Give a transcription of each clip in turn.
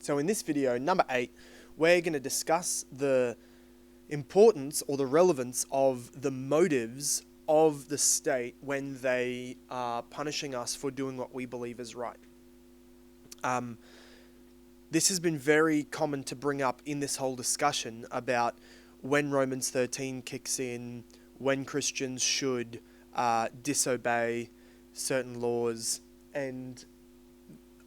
So in this video, number 8, we're going to discuss the importance or the relevance of the motives of the state when they are punishing us for doing what we believe is right. This has been very common to bring up in this whole discussion about when Romans 13 kicks in, when Christians should disobey certain laws, and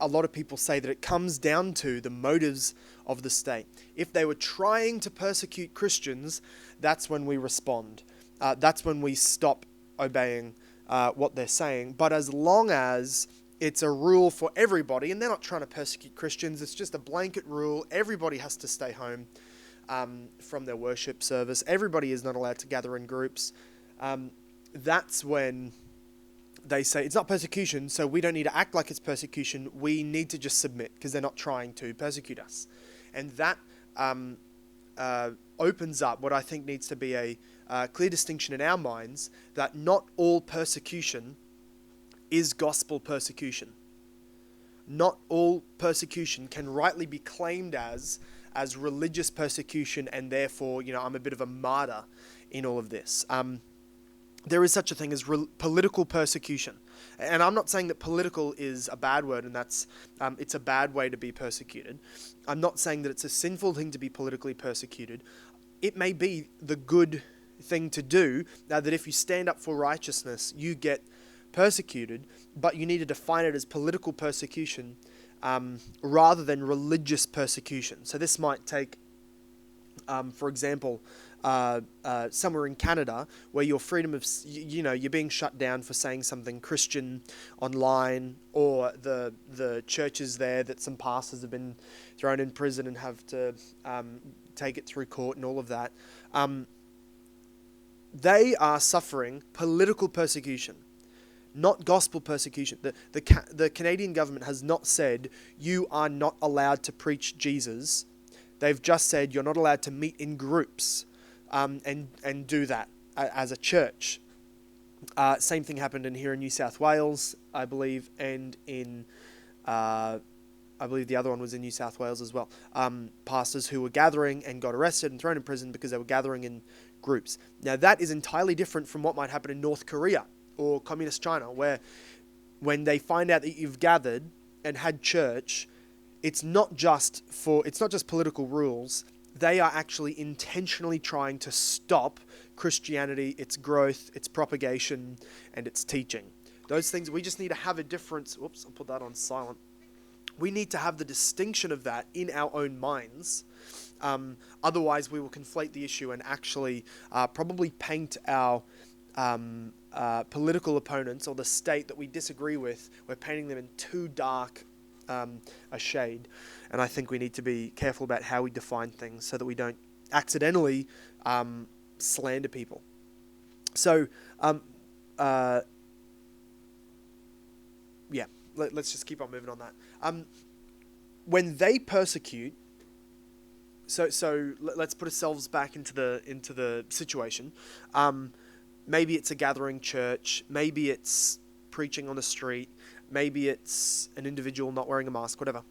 a lot of people say that it comes down to the motives of the state. If they were trying to persecute Christians, that's when we respond. That's when we stop obeying what they're saying. But as long as it's a rule for everybody, and they're not trying to persecute Christians, it's just a blanket rule, everybody has to stay home from their worship service, everybody is not allowed to gather in groups, that's when they say it's not persecution, so we don't need to act like it's persecution, we need to just submit because they're not trying to persecute us. And that opens up what I think needs to be a clear distinction in our minds, that not all persecution is gospel persecution. Not all persecution can rightly be claimed as religious persecution, and therefore, I'm a bit of a martyr in all of this. There is such a thing as political persecution. And I'm not saying that political is a bad word and that's it's a bad way to be persecuted. I'm not saying that it's a sinful thing to be politically persecuted. It may be the good thing to do, that if you stand up for righteousness, you get persecuted, but you need to define it as political persecution rather than religious persecution. So this might take, for example, somewhere in Canada where your freedom of, you're being shut down for saying something Christian online, or the churches there that some pastors have been thrown in prison and have to take it through court and all of that. They are suffering political persecution, not gospel persecution. The Canadian government has not said you are not allowed to preach Jesus. They've just said you're not allowed to meet in groups and do that as a church. Same thing happened here in New South Wales, I believe, and in I believe the other one was in New South Wales as well. Pastors who were gathering and got arrested and thrown in prison because they were gathering in groups. Now that is entirely different from what might happen in North Korea or Communist China, where when they find out that you've gathered and had church, it's not just political rules. They are actually intentionally trying to stop Christianity, its growth, its propagation, and its teaching. Those things, we just need to have a difference. Whoops, I'll put that on silent. We need to have the distinction of that in our own minds. Otherwise, we will conflate the issue and actually probably paint our political opponents or the state that we disagree with, we're painting them in too dark a shade. And I think we need to be careful about how we define things so that we don't accidentally slander people. So, let's just keep on moving on that. When they persecute, so let's put ourselves back into the situation. Maybe it's a gathering church. Maybe it's preaching on the street. Maybe it's an individual not wearing a mask, whatever.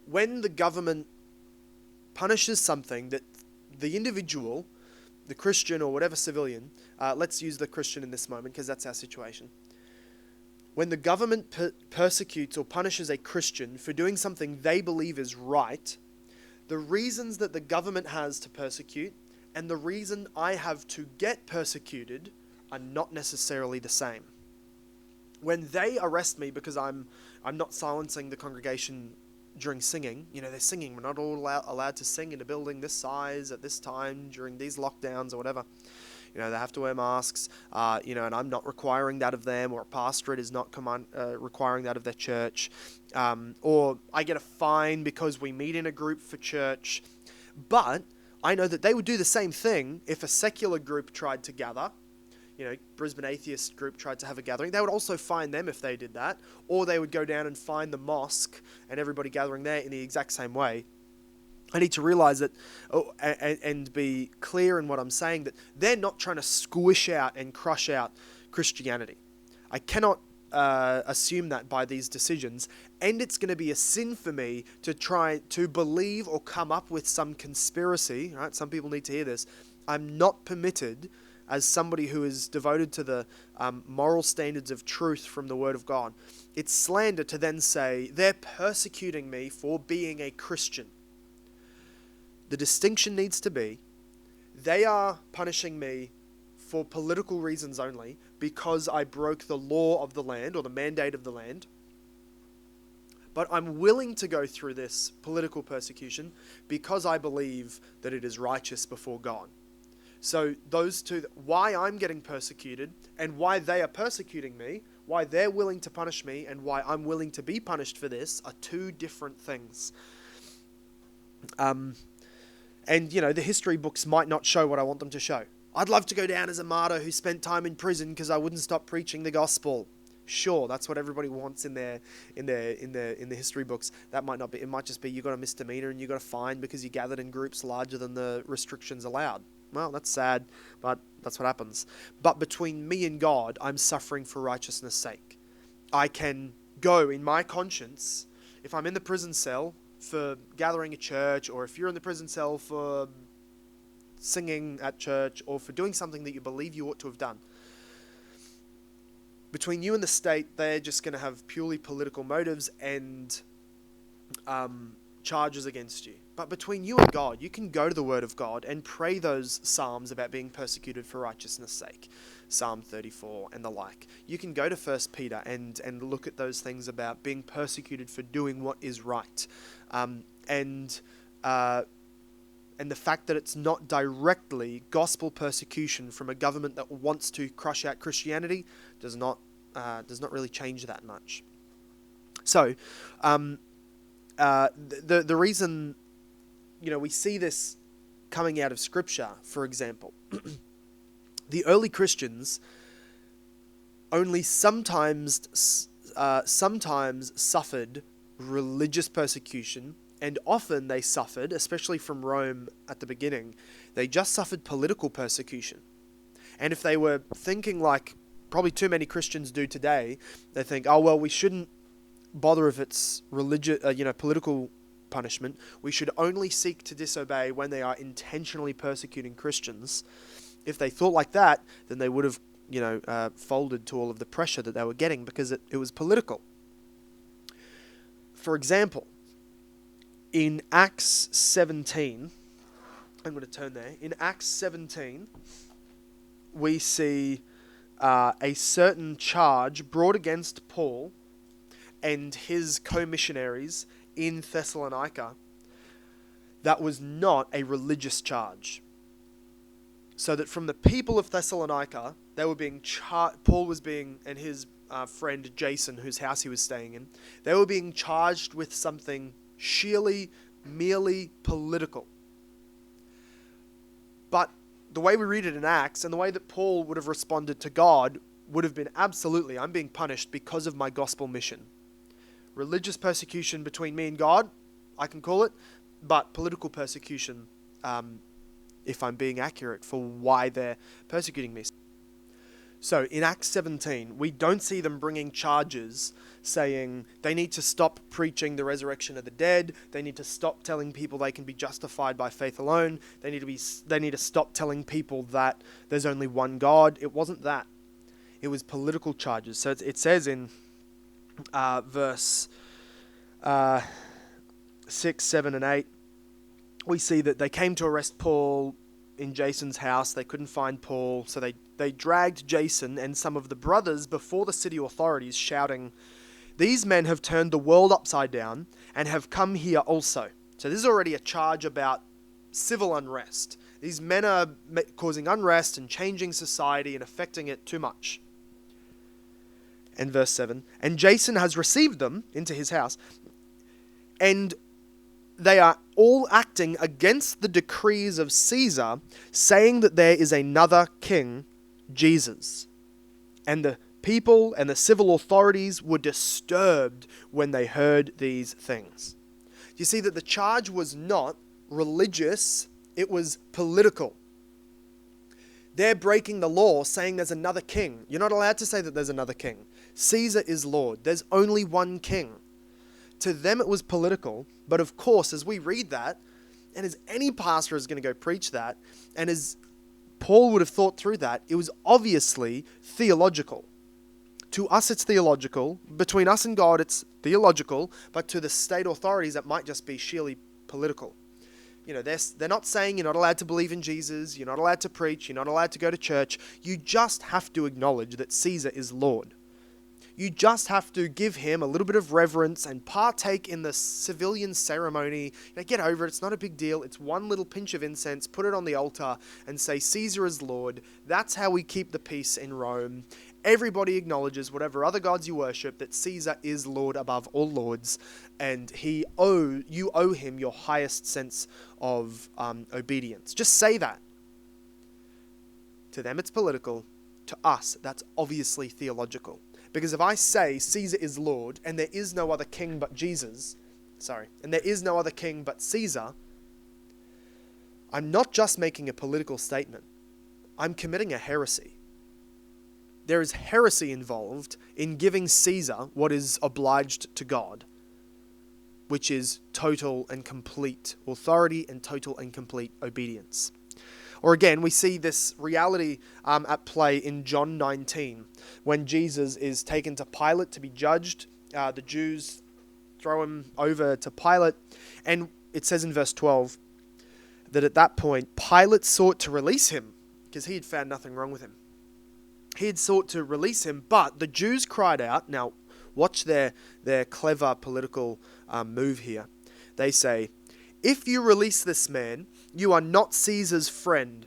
When the government punishes something that the individual, the Christian or whatever civilian, let's use the Christian in this moment because that's our situation. When the government persecutes or punishes a Christian for doing something they believe is right, the reasons that the government has to persecute and the reason I have to get persecuted are not necessarily the same. When they arrest me because I'm not silencing the congregation during singing, they're singing, we're not all allowed to sing in a building this size at this time during these lockdowns or whatever. They have to wear masks, and I'm not requiring that of them, or a pastorate is not requiring that of their church, or I get a fine because we meet in a group for church. But I know that they would do the same thing if a secular group tried to gather. Brisbane Atheist group tried to have a gathering. They would also fine them if they did that, or they would go down and fine the mosque and everybody gathering there in the exact same way. I need to realize that, and be clear in what I'm saying, that they're not trying to squish out and crush out Christianity. I cannot assume that by these decisions, and it's going to be a sin for me to try to believe or come up with some conspiracy, right? Some people need to hear this. I'm not permitted, as somebody who is devoted to the moral standards of truth from the Word of God, it's slander to then say, they're persecuting me for being a Christian. The distinction needs to be, they are punishing me for political reasons only, because I broke the law of the land or the mandate of the land. But I'm willing to go through this political persecution because I believe that it is righteous before God. So those two, why I'm getting persecuted and why they are persecuting me, why they're willing to punish me and why I'm willing to be punished for this, are two different things. And, the history books might not show what I want them to show. I'd love to go down as a martyr who spent time in prison because I wouldn't stop preaching the gospel. Sure, that's what everybody wants in the history books. That might not be. It might just be you got a misdemeanor and you got a fine because you gathered in groups larger than the restrictions allowed. Well, that's sad, but that's what happens. But between me and God, I'm suffering for righteousness' sake. I can go in my conscience, if I'm in the prison cell for gathering a church, or if you're in the prison cell for singing at church, or for doing something that you believe you ought to have done. Between you and the state, they're just going to have purely political motives and charges against you. But between you and God, you can go to the Word of God and pray those psalms about being persecuted for righteousness' sake. Psalm 34 and the like. You can go to 1 Peter and look at those things about being persecuted for doing what is right. And the fact that it's not directly gospel persecution from a government that wants to crush out Christianity does not really change that much. So, the reason, we see this coming out of Scripture, for example, the early Christians only sometimes suffered religious persecution. And often they suffered, especially from Rome at the beginning, they just suffered political persecution. And if they were thinking like probably too many Christians do today, they think, oh, well, we shouldn't bother if it's political punishment. We should only seek to disobey when they are intentionally persecuting Christians. If they thought like that, then they would have, folded to all of the pressure that they were getting because it was political. For example, in Acts 17, I'm going to turn there. In Acts 17, we see a certain charge brought against Paul and his co-missionaries in Thessalonica that was not a religious charge. So that from the people of Thessalonica, they were being Paul was being, and his friend Jason, whose house he was staying in, they were being charged with something merely political. But the way we read it in Acts and the way that Paul would have responded to God would have been absolutely, I'm being punished because of my gospel mission. Religious persecution between me and God, I can call it, but political persecution, if I'm being accurate for why they're persecuting me. So in Acts 17, we don't see them bringing charges saying they need to stop preaching the resurrection of the dead. They need to stop telling people they can be justified by faith alone. They need to stop telling people that there's only one God. It wasn't that. It was political charges. So it says in verse 6, 7, and 8, we see that they came to arrest Paul in Jason's house. They couldn't find Paul, so they dragged Jason and some of the brothers before the city authorities, shouting, "These men have turned the world upside down and have come here also." So this is already a charge about civil unrest. These men are causing unrest and changing society and affecting it too much. And verse 7, "And Jason has received them into his house, and they are all acting against the decrees of Caesar, saying that there is another king, Jesus." And the people and the civil authorities were disturbed when they heard these things. You see that the charge was not religious, it was political. They're breaking the law, saying there's another king. You're not allowed to say that there's another king. Caesar is Lord. There's only one king. To them it was political, but of course, as we read that, and as any pastor is going to go preach that, and as Paul would have thought through that, it was obviously theological. To us it's theological. Between us and God it's theological, but to the state authorities it might just be sheerly political. They're not saying you're not allowed to believe in Jesus, you're not allowed to preach, you're not allowed to go to church. You just have to acknowledge that Caesar is Lord. You just have to give him a little bit of reverence and partake in the civilian ceremony. Get over it. It's not a big deal. It's one little pinch of incense. Put it on the altar and say, Caesar is Lord. That's how we keep the peace in Rome. Everybody acknowledges, whatever other gods you worship, that Caesar is Lord above all lords, and you owe him your highest sense of obedience. Just say that. To them it's political. To us, that's obviously theological. Because if I say Caesar is Lord and there is no other king but and there is no other king but Caesar, I'm not just making a political statement. I'm committing a heresy. There is heresy involved in giving Caesar what is obliged to God, which is total and complete authority and total and complete obedience. Or again, we see this reality at play in John 19, when Jesus is taken to Pilate to be judged. The Jews throw him over to Pilate, and it says in verse 12 that at that point, Pilate sought to release him because he had found nothing wrong with him. He had sought to release him, but the Jews cried out. Now, watch their clever political move here. They say, if you release this man, you are not Caesar's friend.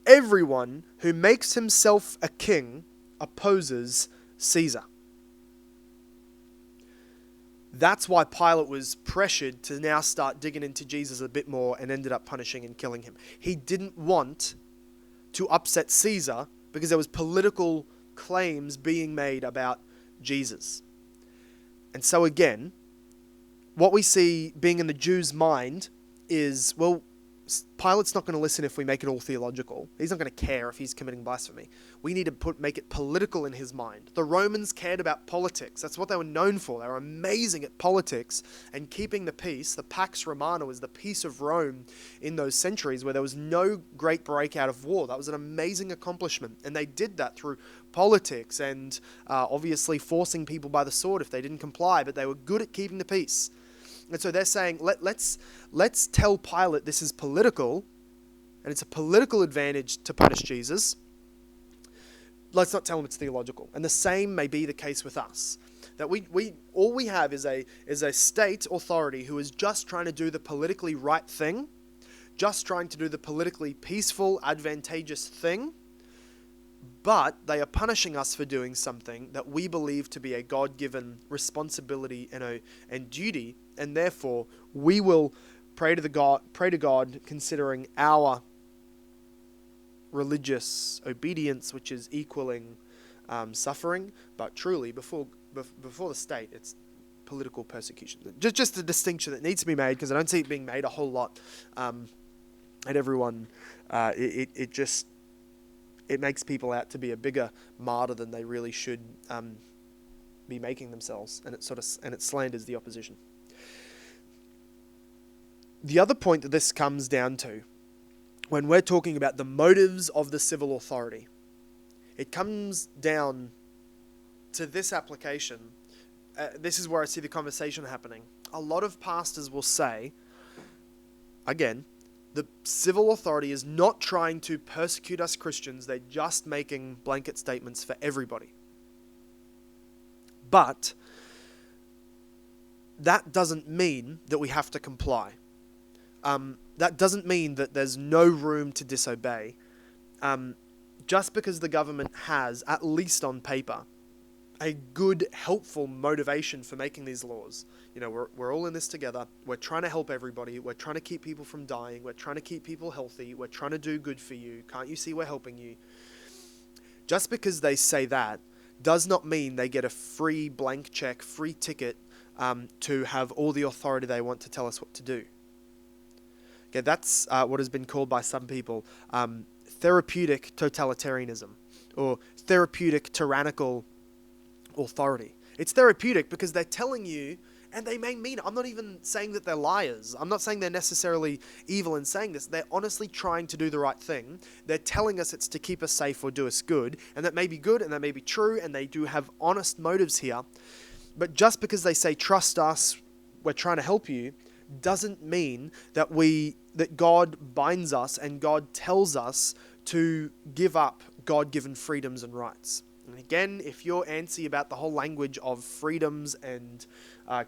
Everyone who makes himself a king opposes Caesar. That's why Pilate was pressured to now start digging into Jesus a bit more and ended up punishing and killing him. He didn't want to upset Caesar because there was political claims being made about Jesus. And so again, what we see being in the Jews' mind is, well, Pilate's not going to listen if we make it all theological. He's not going to care if he's committing blasphemy. We need to make it political in his mind. The Romans cared about politics. That's what they were known for. They were amazing at politics and keeping the peace. The Pax Romana was the peace of Rome in those centuries where there was no great breakout of war. That was an amazing accomplishment. And they did that through politics and obviously forcing people by the sword if they didn't comply, but they were good at keeping the peace. And so they're saying, let's tell Pilate this is political, and it's a political advantage to punish Jesus. Let's not tell him it's theological. And the same may be the case with us. That all we have is a state authority who is just trying to do the politically right thing, just trying to do the politically peaceful, advantageous thing, but they are punishing us for doing something that we believe to be a God-given responsibility and duty, and therefore we will pray to God considering our religious obedience, which is equaling suffering, but truly before the state, it's political persecution. Just a distinction that needs to be made, because I don't see it being made a whole lot, and everyone it makes people out to be a bigger martyr than they really should be making themselves, and it slanders the opposition. The other point that this comes down to, when we're talking about the motives of the civil authority, it comes down to this application. This is where I see the conversation happening. A lot of pastors will say, again, the civil authority is not trying to persecute us Christians. They're just making blanket statements for everybody. But that doesn't mean that we have to comply. That doesn't mean that there's no room to disobey. Just because the government has, at least on paper, a good, helpful motivation for making these laws. We're all in this together. We're trying to help everybody. We're trying to keep people from dying. We're trying to keep people healthy. We're trying to do good for you. Can't you see we're helping you? Just because they say that does not mean they get a free blank check, free ticket to have all the authority they want to tell us what to do. Okay, that's what has been called by some people therapeutic totalitarianism, or therapeutic tyrannical authority. It's therapeutic because they're telling you, and they may mean it. I'm not even saying that they're liars. I'm not saying they're necessarily evil in saying this. They're honestly trying to do the right thing. They're telling us it's to keep us safe or do us good, and that may be good and that may be true, and they do have honest motives here. But just because they say, trust us, we're trying to help you, doesn't mean that God binds us and God tells us to give up God-given freedoms and rights. And again, if you're antsy about the whole language of freedoms and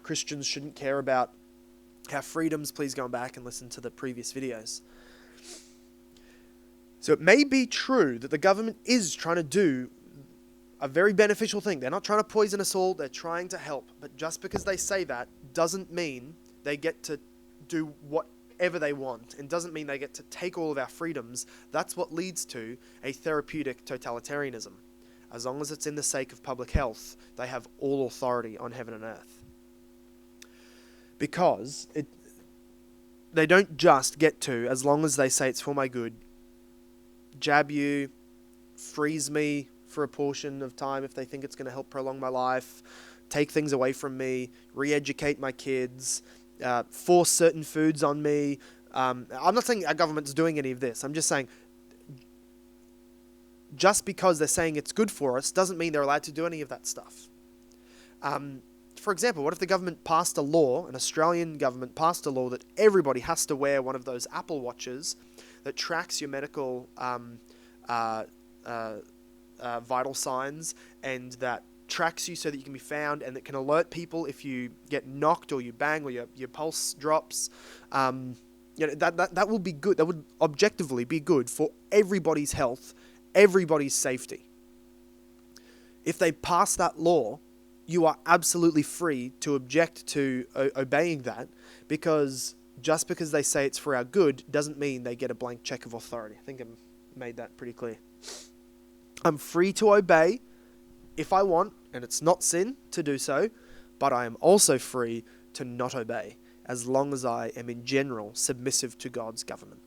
Christians shouldn't care about our freedoms, please go back and listen to the previous videos. So it may be true that the government is trying to do a very beneficial thing. They're not trying to poison us all, they're trying to help. But just because they say that doesn't mean they get to do whatever they want, and doesn't mean they get to take all of our freedoms. That's what leads to a therapeutic totalitarianism. As long as it's in the sake of public health, they have all authority on heaven and earth. Because they don't just get to, as long as they say it's for my good, jab you, freeze me for a portion of time if they think it's going to help prolong my life, take things away from me, re-educate my kids, force certain foods on me. I'm not saying our government's doing any of this. I'm just saying just because they're saying it's good for us doesn't mean they're allowed to do any of that stuff. For example, what if the government passed a law, an Australian government passed a law that everybody has to wear one of those Apple Watches that tracks your medical vital signs, and that tracks you so that you can be found, and that can alert people if you get knocked or you bang or your pulse drops. That will be good. That would objectively be good for everybody's health, everybody's safety. If they pass that law, you are absolutely free to object to obeying that, because just because they say it's for our good doesn't mean they get a blank check of authority. I think I made that pretty clear. I'm free to obey if I want, and it's not sin to do so, but I am also free to not obey, as long as I am in general submissive to God's government.